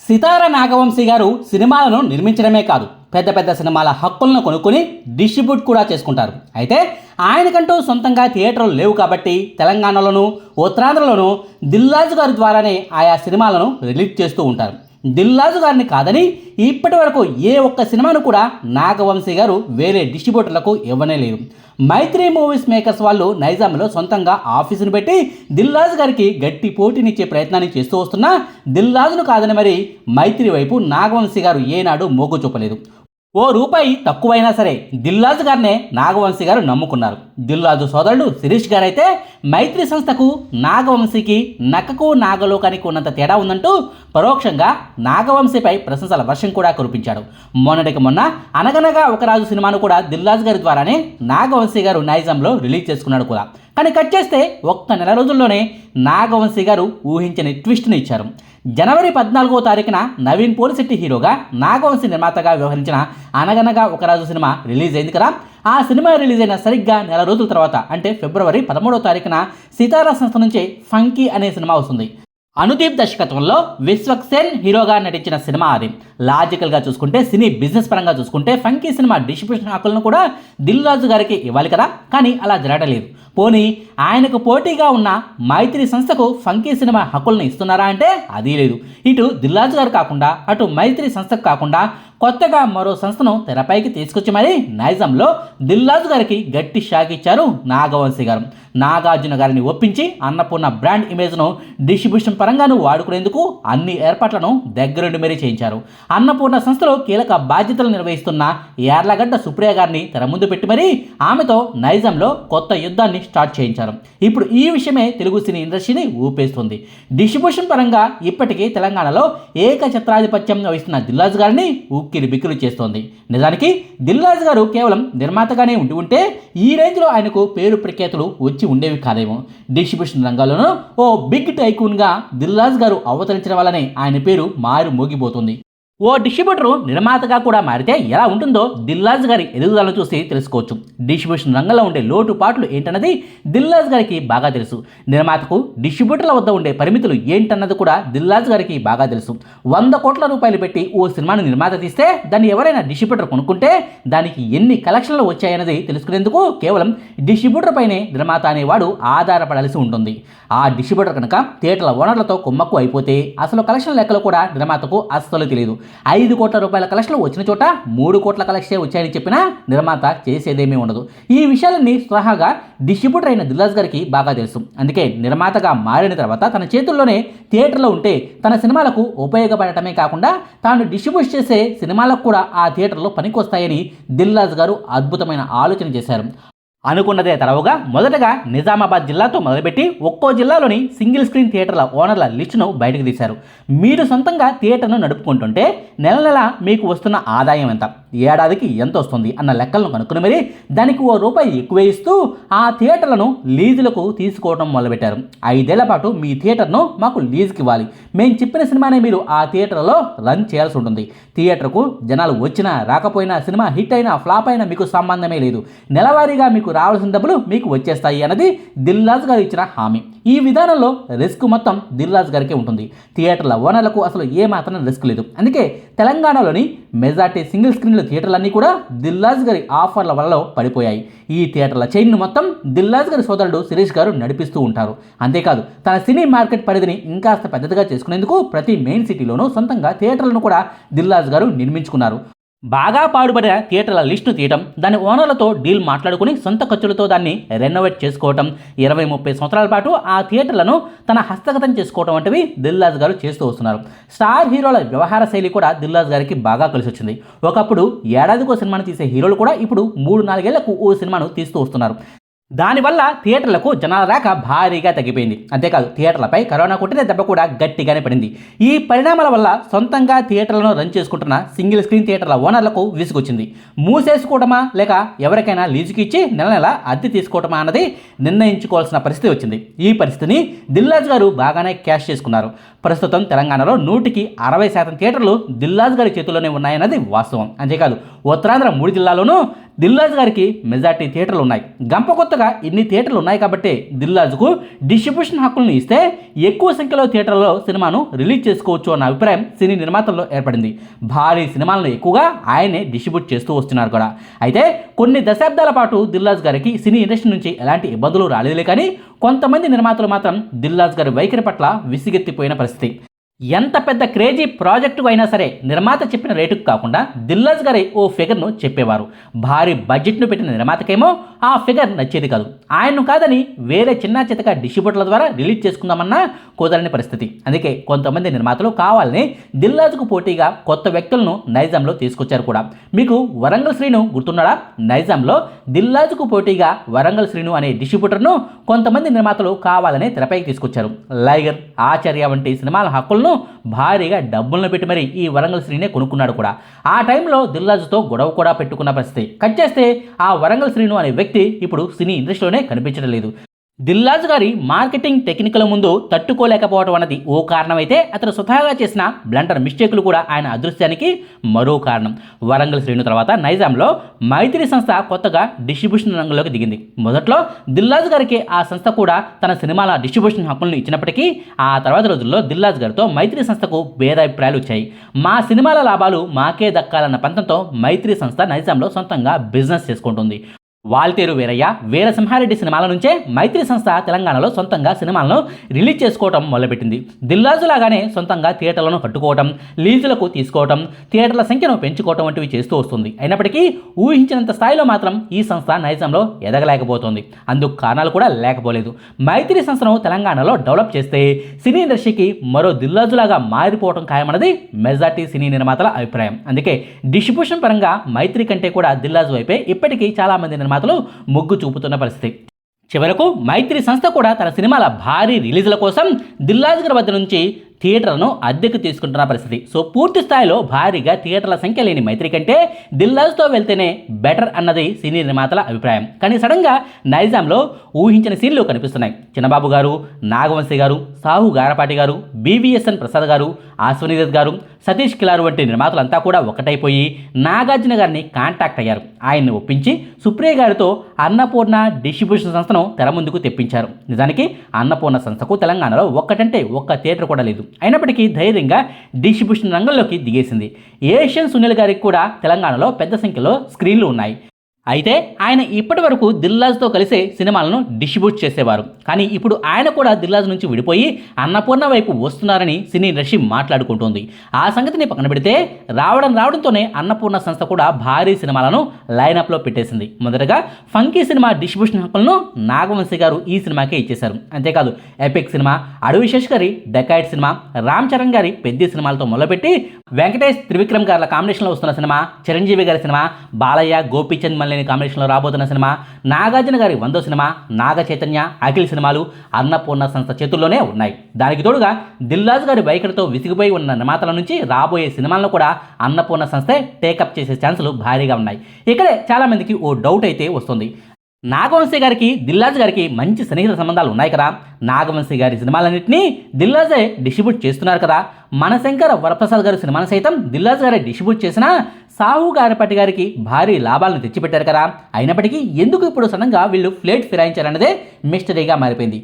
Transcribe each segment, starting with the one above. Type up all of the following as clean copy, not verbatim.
సితార నాగవంశీ గారు సినిమాలను నిర్మించడమే కాదు, పెద్ద పెద్ద సినిమాల హక్కులను కొనుక్కొని డిస్ట్రిబ్యూట్ కూడా చేసుకుంటారు. అయితే ఆయనకంటూ సొంతంగా థియేటర్లు లేవు కాబట్టి తెలంగాణలోను ఉత్తరాంధ్రలోను దిల్రాజు గారి ద్వారానే ఆయా సినిమాలను రిలీజ్ చేస్తూ ఉంటారు. దిల్రాజు గారిని కాదని ఇప్పటి వరకు ఏ ఒక్క సినిమాను కూడా నాగవంశీ గారు వేరే డిస్ట్రిబ్యూటర్లకు ఇవ్వనే లేదు. మైత్రి మూవీస్ మేకర్స్ వాళ్ళు నైజాంలో సొంతంగా ఆఫీసును పెట్టి దిల్రాజు గారికి గట్టి పోటీనిచ్చే ప్రయత్నాన్ని చేస్తూ వస్తున్నా దిల్రాజును కాదని మరి మైత్రి వైపు నాగవంశీ గారు ఏనాడు మొగ్గు చూపలేదు. ఓ రూపాయి తక్కువైనా సరే దిల్రాజు గారినే నాగవంశీ గారు నమ్ముకున్నారు. దిల్రాజు సోదరుడు శిరీష్ గారైతే మైత్రి సంస్థకు నాగవంశీకి నక్కకు నాగలోకానికి ఉన్నంత తేడా ఉందంటూ పరోక్షంగా నాగవంశీపై ప్రశంసల వర్షం కూడా కురిపించాడు. మొన్నటికి మొన్న అనగనగా ఒక రాజు సినిమాను కూడా దిల్రాజు గారి ద్వారానే నాగవంశీ గారు నైజాంలో రిలీజ్ చేసుకున్నాడు కూడా. కానీ కట్ చేస్తే ఒక్క నెల రోజుల్లోనే నాగవంశీ గారు ఊహించని ట్విస్ట్ని ఇచ్చారు. జనవరి 14వ తారీఖున నవీన్ పోలిశెట్టి హీరోగా నాగవంశీ నిర్మాతగా వ్యవహరించిన అనగనగా ఒక రాజు సినిమా రిలీజ్ అయింది కదా. ఆ సినిమా రిలీజ్ అయిన సరిగ్గా నెల రోజుల తర్వాత అంటే ఫిబ్రవరి 13వ తారీఖున సితారా సంస్థ నుంచి ఫంకీ అనే సినిమా వస్తుంది. అనుదీప్ దర్శకత్వంలో విశ్వక్ సేన్ హీరోగా నటించిన సినిమా అది. లాజికల్గా చూసుకుంటే సినీ బిజినెస్ పరంగా చూసుకుంటే ఫంకీ సినిమా డిస్ట్రిబ్యూషన్ హక్కులను కూడా దిల్రాజు గారికి ఇవ్వాలి కదా, కానీ అలా జరగలేదు. పోనీ ఆయనకు పోటీగా ఉన్న మైత్రి సంస్థకు ఫంకీ సినిమా హక్కులను ఇస్తున్నారా అంటే అది లేదు. ఇటు దిల్రాజు గారు కాకుండా అటు మైత్రి సంస్థకు కాకుండా కొత్తగా మరో సంస్థను తెరపైకి తీసుకొచ్చి మరీ నైజాంలో దిల్రాజు గారికి గట్టి షాక్ ఇచ్చారు నాగవంశీ గారు. నాగార్జున గారిని ఒప్పించి అన్నపూర్ణ బ్రాండ్ ఇమేజ్ను డిస్ట్రిబ్యూషన్ పరంగాను వాడుకునేందుకు అన్ని ఏర్పాట్లను దగ్గరుండి మరీ చేయించారు. అన్నపూర్ణ సంస్థలో కీలక బాధ్యతలు నిర్వహిస్తున్న యార్లగడ్డ సుప్రియ గారిని తెర ముందు పెట్టి మరీ ఆమెతో నైజాంలో కొత్త యుద్ధాన్ని స్టార్ట్ చేయించారు. ఇప్పుడు ఈ విషయమే తెలుగు సినీ ఇండస్ట్రీని ఊపేస్తుంది. డిస్ట్రిబ్యూషన్ పరంగా ఇప్పటికీ తెలంగాణలో ఏకఛత్రాధిపత్యం వహిస్తున్న దిల్రాజు గారిని ఉక్కిరి బిక్కిరి చేస్తోంది. నిజానికి దిల్రాజు గారు కేవలం నిర్మాతగానే ఉంటే ఈ రేంజ్లో ఆయనకు పేరు ప్రఖ్యాతులు వచ్చి ఉండేవి కాదేమో. డిస్ట్రిబ్యూషన్ రంగంలోనూ ఓ బిగ్ టైకూన్గా దిల్రాజు గారు అవతరించడం వల్లనే ఆయన పేరు మారు మోగిపోతుంది. ఓ డిస్ట్రిబ్యూటర్ నిర్మాతగా కూడా మారితే ఎలా ఉంటుందో దిల్రాజు గారి ఎదుగుదలను చూసి తెలుసుకోవచ్చు. డిస్ట్రిబ్యూషన్ రంగంలో ఉండే లోటుపాట్లు ఏంటన్నది దిల్రాజు గారికి బాగా తెలుసు. నిర్మాతకు డిస్ట్రిబ్యూటర్ల వద్ద ఉండే పరిమితులు ఏంటన్నది కూడా దిల్రాజు గారికి బాగా తెలుసు. 100 కోట్ల రూపాయలు పెట్టి ఓ సినిమాను నిర్మాత తీస్తే దాన్ని ఎవరైనా డిస్ట్రిబ్యూటర్ కొనుక్కుంటే దానికి ఎన్ని కలెక్షన్లు వచ్చాయన్నది తెలుసుకునేందుకు కేవలం డిస్ట్రిబ్యూటర్ పైనే నిర్మాత అనేవాడు ఆధారపడాల్సి ఉంటుంది. ఆ డిస్ట్రిబ్యూటర్ కనుక థియేటర్ల ఓనర్లతో కుమ్మక్కు అయిపోతే అసలు కలెక్షన్ లెక్కలు కూడా నిర్మాతకు అస్సలు తెలియదు. 5 కోట్ల రూపాయల కలెక్షన్లు వచ్చిన చోట 3 కోట్ల కలెక్షనే వచ్చాయని చెప్పినా నిర్మాత చేసేదేమీ ఉండదు. ఈ విషయాలన్నీ స్వతహాగా డిస్ట్రిబ్యూటర్ అయిన దిల్రాజు గారికి బాగా తెలుసు. అందుకే నిర్మాతగా మారిన తర్వాత తన చేతుల్లోనే థియేటర్లో ఉంటే తన సినిమాలకు ఉపయోగపడటమే కాకుండా తాను డిస్ట్రిబ్యూట్ చేసే సినిమాలకు కూడా ఆ థియేటర్లో పనికొస్తాయని దిల్రాజు గారు అద్భుతమైన ఆలోచన చేశారు. అనుకున్నదే తరవుగా మొదటగా నిజామాబాద్ జిల్లాతో మొదలుపెట్టి ఒక్కో జిల్లాలోని సింగిల్ స్క్రీన్ థియేటర్ల ఓనర్ల లిస్టును బయటకు తీశారు. మీరు సొంతంగా థియేటర్ను నడుపుకుంటుంటే నెల నెల మీకు వస్తున్న ఆదాయం ఎంత, ఏడాదికి ఎంత వస్తుంది అన్న లెక్కలను కనుక్కుని మరి దానికి ఓ రూపాయి ఎక్కువ ఇస్తూ ఆ థియేటర్లను లీజులకు తీసుకోవడం మొదలుపెట్టారు. 5 ఏళ్ల పాటు మీ థియేటర్ను మాకు లీజుకి ఇవ్వాలి, మేము చెప్పిన సినిమానే మీరు ఆ థియేటర్లో రన్ చేయాల్సి ఉంటుంది. థియేటర్కు జనాలు వచ్చినా రాకపోయినా సినిమా హిట్ అయినా ఫ్లాప్ అయినా మీకు సంబంధమే లేదు, నెలవారీగా మీకు రావాల్సిన డబ్బులు మీకు వచ్చేస్తాయి అన్నది దిల్రాజు గారు ఇచ్చిన హామీ. ఈ విధానంలో రిస్క్ మొత్తం దిల్రాజు గారికి ఉంటుంది. థియేటర్ల ఓనర్లకు అసలు ఏమాత్రం రిస్క్ లేదు. అందుకే తెలంగాణలోని మెజార్టీ సింగిల్ స్క్రీన్ల థియేటర్లన్నీ కూడా దిల్రాజు గారి ఆఫర్ల వల్ల పడిపోయాయి. ఈ థియేటర్ల చైన్ను మొత్తం దిల్రాజు గారి సోదరుడు శిరీష్ గారు నడిపిస్తూ ఉంటారు. అంతేకాదు తన సినీ మార్కెట్ పరిధిని ఇంకాస్త పెద్దదిగా చేసుకునేందుకు ప్రతి మెయిన్ సిటీలోనూ సొంతంగా థియేటర్లను కూడా దిల్రాజు గారు నిర్మించుకున్నారు. బాగా పాడుపడిన థియేటర్ల లిస్టును తీయటం, దాని ఓనర్లతో డీల్ మాట్లాడుకుని సొంత ఖర్చులతో దాన్ని రెనోవేట్ చేసుకోవటం, 20-30 సంవత్సరాల పాటు ఆ థియేటర్లను తన హస్తగతం చేసుకోవటం వంటివి దిల్రాజు గారు చేస్తూ వస్తున్నారు. స్టార్ హీరోల వ్యవహార శైలి కూడా దిల్రాజు గారికి బాగా కలిసి వచ్చింది. ఒకప్పుడు ఏడాదికో సినిమాను తీసే హీరోలు కూడా ఇప్పుడు 3-4 ఏళ్లకు ఓ సినిమాను తీస్తూ వస్తున్నారు. దానివల్ల థియేటర్లకు జనాల రాక భారీగా తగ్గిపోయింది. అంతేకాదు థియేటర్లపై కరోనా కొట్టిన దెబ్బ కూడా గట్టిగానే పడింది. ఈ పరిణామాల వల్ల సొంతంగా థియేటర్లను రన్ చేసుకుంటున్న సింగిల్ స్క్రీన్ థియేటర్ల ఓనర్లకు విసుగొచ్చింది. మూసేసుకోవటమా లేక ఎవరికైనా లీజుకి ఇచ్చి నెల నెల అద్దె తీసుకోవటమా అన్నది నిర్ణయించుకోవాల్సిన పరిస్థితి వచ్చింది. ఈ పరిస్థితిని దిల్రాజు గారు బాగానే క్యాష్ చేసుకున్నారు. ప్రస్తుతం తెలంగాణలో 100కి 60% థియేటర్లు దిల్రాజు గారి చేతుల్లోనే ఉన్నాయన్నది వాస్తవం. అంతేకాదు ఉత్తరాంధ్ర 3 జిల్లాల్లోనూ దిల్రాజు గారికి మెజార్టీ థియేటర్లు ఉన్నాయి. గంప కొత్తగా ఇన్ని థియేటర్లు ఉన్నాయి కాబట్టి దిల్రాజుకు డిస్ట్రిబ్యూషన్ హక్కులను ఇస్తే ఎక్కువ సంఖ్యలో థియేటర్లలో సినిమాను రిలీజ్ చేసుకోవచ్చు అన్న అభిప్రాయం సినీ నిర్మాతల్లో ఏర్పడింది. భారీ సినిమాలను ఎక్కువగా ఆయనే డిస్ట్రిబ్యూట్ చేస్తూ వస్తున్నారు కూడా. అయితే కొన్ని దశాబ్దాల పాటు దిల్రాజు గారికి సినీ ఇండస్ట్రీ నుంచి ఎలాంటి ఇబ్బందులు రాలేదులే, కానీ కొంతమంది నిర్మాతలు మాత్రం దిల్రాజు గారి వైఖరి పట్ల విసిగెత్తిపోయిన పరిస్థితి. ఎంత పెద్ద క్రేజీ ప్రాజెక్టు అయినా సరే నిర్మాత చెప్పిన రేటుకు కాకుండా దిల్రాజు గారి ఓ ఫిగర్ను చెప్పేవారు. భారీ బడ్జెట్ను పెట్టిన నిర్మాతకేమో ఆ ఫిగర్ నచ్చేది కాదు. ఆయన్ను కాదని వేరే చిన్న చితక డిస్ట్రిబ్యూటర్ల ద్వారా రిలీజ్ చేసుకుందామన్నా కుదరని పరిస్థితి. అందుకే కొంతమంది నిర్మాతలు కావాలని దిల్రాజుకు పోటీగా కొత్త వ్యక్తులను నైజాంలో తీసుకొచ్చారు కూడా. మీకు వరంగల్ శ్రీను గుర్తున్నాడా? నైజాంలో దిల్రాజుకు పోటీగా వరంగల్ శ్రీను అనే డిస్ట్రిబ్యూటర్ను కొంతమంది నిర్మాతలు కావాలని తెరపైకి తీసుకొచ్చారు. లైగర్, ఆచార్య వంటి సినిమాల హక్కులను భారీగా డబ్బులను పెట్టి మరి ఈ వరంగల్ శ్రీనే కొనుక్కున్నాడు కూడా. ఆ టైంలో దిల్రాజుతో గొడవ కూడా పెట్టుకున్న పరిస్థితి. కట్ చేస్తే ఆ వరంగల్ శ్రీను అనే వ్యక్తి ఇప్పుడు సినీ ఇండస్ట్రీలోనే కనిపించడం లేదు. దిల్రాజు గారి మార్కెటింగ్ టెక్నికల ముందు తట్టుకోలేకపోవడం అన్నది ఓ కారణమైతే, అతను స్వతహాగా చేసిన బ్లండర్ మిస్టేకులు కూడా ఆయన అదృశ్యానికి మరో కారణం. వరంగల్ శ్రీను తర్వాత నైజాంలో మైత్రి సంస్థ కొత్తగా డిస్ట్రిబ్యూషన్ రంగంలోకి దిగింది. మొదట్లో దిల్రాజు గారికి ఆ సంస్థ కూడా తన సినిమాల డిస్ట్రిబ్యూషన్ హక్కులను ఇచ్చినప్పటికీ ఆ తర్వాత రోజుల్లో దిల్రాజు గారితో మైత్రి సంస్థకు భేదాభిప్రాయాలు వచ్చాయి. మా సినిమాల లాభాలు మాకే దక్కాలన్న పంతంతో మైత్రి సంస్థ నైజాంలో సొంతంగా బిజినెస్ చేసుకుంటుంది. వాల్తేరు వీరయ్య, వీరసింహారెడ్డి సినిమాల నుంచే మైత్రి సంస్థ తెలంగాణలో సొంతంగా సినిమాలను రిలీజ్ చేసుకోవడం మొదలుపెట్టింది. దిల్రాజు లాగానే సొంతంగా థియేటర్లను కట్టుకోవడం, లీజులకు తీసుకోవడం, థియేటర్ల సంఖ్యను పెంచుకోవడం వంటివి చేస్తూ వస్తుంది. అయినప్పటికీ ఊహించినంత స్థాయిలో మాత్రం ఈ సంస్థ నైజాంలో ఎదగలేకపోతుంది. అందుకు కారణాలు కూడా లేకపోలేదు. మైత్రి సంస్థను తెలంగాణలో డెవలప్ చేస్తే సినీ ఇండస్ట్రీకి మరో దిల్రాజులాగా మారిపోవడం ఖాయమన్నది మెజార్టీ సినీ నిర్మాతల అభిప్రాయం. అందుకే డిస్ట్రిబ్యూషన్ పరంగా మైత్రి కంటే కూడా దిల్రాజు వైపే ఇప్పటికీ చాలామంది నిర్మాతలు మొగ్గు చూపుతున్న పరిస్థితి. చివరకు మైత్రి సంస్థ కూడా తన సినిమాల భారీ రిలీజుల కోసం దిల్రాజు గారి వద్ద నుంచి థియేటర్లను అద్దెకు తీసుకుంటున్న పరిస్థితి. సో పూర్తి స్థాయిలో భారీగా థియేటర్ల సంఖ్య లేని మైత్రి కంటే దిల్రాజుతో వెళ్తేనే బెటర్ అన్నది సినీ నిర్మాతల అభిప్రాయం. కానీ సడన్గా నైజాంలో ఊహించిన సీన్లు కనిపిస్తున్నాయి. చిన్నబాబు గారు, నాగవంశీ గారు, సాహు గారపాటి గారు, బీవీఎస్ఎన్ ప్రసాద్ గారు, అశ్వనీదత్ గారు, సతీష్ కిలారు వంటి నిర్మాతలంతా కూడా ఒకటైపోయి నాగార్జున గారిని కాంటాక్ట్ అయ్యారు. ఆయన్ని ఒప్పించి సుప్రియ గారితో అన్నపూర్ణ డిస్ట్రిబ్యూషన్ సంస్థను తెర ముందుకు తెప్పించారు. నిజానికి అన్నపూర్ణ సంస్థకు తెలంగాణలో ఒక్కటంటే ఒక్క థియేటర్ కూడా లేదు. అయినప్పటికీ ధైర్యంగా డిస్ట్రిబ్యూషన్ రంగంలోకి దిగేసింది. ఏషియన్ సునీల్ గారికి కూడా తెలంగాణలో పెద్ద సంఖ్యలో స్క్రీన్లు ఉన్నాయి. అయితే ఆయన ఇప్పటి వరకు దిల్రాజుతో కలిసే సినిమాలను డిస్ట్రిబ్యూట్ చేసేవారు. కానీ ఇప్పుడు ఆయన కూడా దిల్రాజు నుంచి విడిపోయి అన్నపూర్ణ వైపు వస్తున్నారని సినీ ఇండస్ట్రీ మాట్లాడుకుంటోంది. ఆ సంగతిని పక్కన పెడితే రావడంతోనే అన్నపూర్ణ సంస్థ కూడా భారీ సినిమాలను లైనప్లో పెట్టేసింది. మొదటగా ఫంకీ సినిమా డిస్ట్రిబ్యూషన్ హక్కులను నాగవంశీ గారు ఈ సినిమాకే ఇచ్చేశారు. అంతేకాదు ఎపిక్ సినిమా, అడవి శేష్ గారి డెకాయిడ్ సినిమా, రామ్ చరణ్ గారి పెద్ద సినిమాలతో మొదలుపెట్టి వెంకటేష్, త్రివిక్రమ్ గారి కాంబినేషన్లో వస్తున్న సినిమా, చిరంజీవి గారి సినిమా, బాలయ్య, గోపీచంద్ మల్లి కాంబినేషన్లో రాబోతున్న సినిమా, నాగార్జున గారి 100 సినిమా, నాగ చైతన్య, అఖిల్ సినిమాలు అన్నపూర్ణ సంస్థ చేతుల్లోనే ఉన్నాయి. దానికి తోడుగా దిల్రాజు గారి వైఖరితో విసిగిపోయి ఉన్న నిర్మాతల నుంచి రాబోయే సినిమాలను కూడా అన్నపూర్ణ సంస్థే టేకప్ చేసే ఛాన్సులు భారీగా ఉన్నాయి. ఇక్కడే చాలామందికి ఓ డౌట్ అయితే వస్తుంది. నాగవంశీ గారికి దిల్రాజు గారికి మంచి సన్నిహిత సంబంధాలు ఉన్నాయి కదా. నాగవంశీ గారి సినిమాలన్నింటినీ దిల్రాజే డిస్ట్రిబ్యూట్ చేస్తున్నారు కదా. మనశంకర వరప్రసాద్ గారి సినిమాను సైతం దిల్రాజు గారే డిస్ట్రిబ్యూట్ చేసినా సాహు గారపట్టి గారికి భారీ లాభాలను తెచ్చిపెట్టారు కదా. అయినప్పటికీ ఎందుకు ఇప్పుడు సడన్గా వీళ్ళు ఫ్లేట్ ఫిరాయించారన్నదే మిస్టరీగా మారిపోయింది.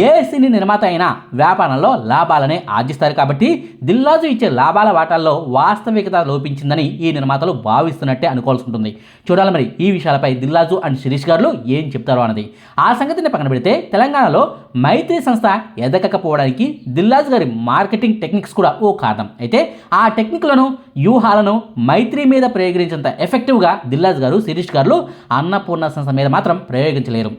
ఏ సినీ నిర్మాత అయినా వ్యాపారంలో లాభాలనే ఆర్జిస్తారు కాబట్టి దిల్రాజు ఇచ్చే లాభాల వాటాల్లో వాస్తవికత లోపించిందని ఈ నిర్మాతలు భావిస్తున్నట్టే అనుకోవాల్సి ఉంటుంది. చూడాలి మరి ఈ విషయాలపై దిల్రాజు అండ్ శిరీష్ గారు ఏం చెప్తారో అన్నది. ఆ సంగతిని పక్కన పెడితే తెలంగాణలో మైత్రి సంస్థ ఎదగకపోవడానికి దిల్రాజు గారి మార్కెటింగ్ టెక్నిక్స్ కూడా ఓ కారణం. అయితే ఆ టెక్నిక్లను, వ్యూహాలను మైత్రి మీద ప్రయోగించేంత ఎఫెక్టివ్గా దిల్రాజు గారు, శిరీష్ గారు అన్నపూర్ణ సంస్థ మీద మాత్రం ప్రయోగించలేరు.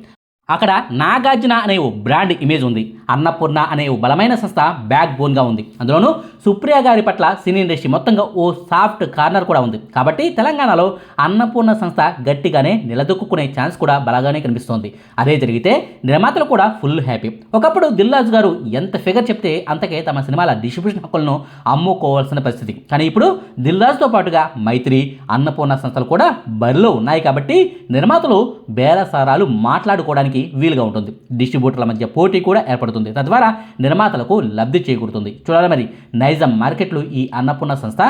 అక్కడ నాగార్జున అనే ఓ బ్రాండ్ ఇమేజ్ ఉంది. అన్నపూర్ణ అనే ఓ బలమైన సంస్థ బ్యాక్ బోన్గా ఉంది. అందులోనూ సుప్రియ గారి పట్ల సినీ ఇండస్ట్రీ మొత్తంగా ఓ సాఫ్ట్ కార్నర్ కూడా ఉంది. కాబట్టి తెలంగాణలో అన్నపూర్ణ సంస్థ గట్టిగానే నిలదొక్కునే ఛాన్స్ కూడా బలంగానే కనిపిస్తోంది. అదే జరిగితే నిర్మాతలు కూడా ఫుల్ హ్యాపీ. ఒకప్పుడు దిల్రాజు గారు ఎంత ఫిగర్ చెప్తే అంతకే తమ సినిమాల డిస్ట్రిబ్యూషన్ హక్కులను అమ్ముకోవాల్సిన పరిస్థితి. కానీ ఇప్పుడు దిల్రాజుతో పాటుగా మైత్రి, అన్నపూర్ణ సంస్థలు కూడా బరిలో ఉన్నాయి. కాబట్టి నిర్మాతలు బేరసారాలు మాట్లాడుకోవడానికి చేసుకోవడానికి వీలుగా ఉంటుంది. డిస్ట్రిబ్యూటర్ల మధ్య పోటీ కూడా ఏర్పడుతుంది. తద్వారా నిర్మాతలకు లబ్ధి చేకూరుతుంది. చూడాలి మరి నైజాం మార్కెట్లు ఈ అన్నపూర్ణ సంస్థ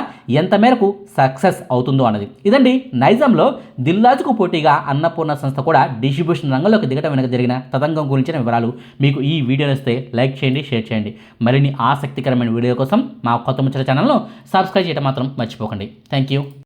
ఎంత మేరకు సక్సెస్ అవుతుందో అన్నది. ఇదండి నైజాంలో దిల్రాజుకు పోటీగా అన్నపూర్ణ సంస్థ కూడా డిస్ట్రిబ్యూషన్ రంగంలోకి దిగటం వెనక జరిగిన తతంగం గురించిన వివరాలు. మీకు ఈ వీడియో నచ్చితే లైక్ చేయండి, షేర్ చేయండి. మరిన్ని ఆసక్తికరమైన వీడియో కోసం మా కొత్త ముచ్చట ఛానల్ను సబ్స్క్రైబ్ చేయడం మాత్రం మర్చిపోకండి. Thank you.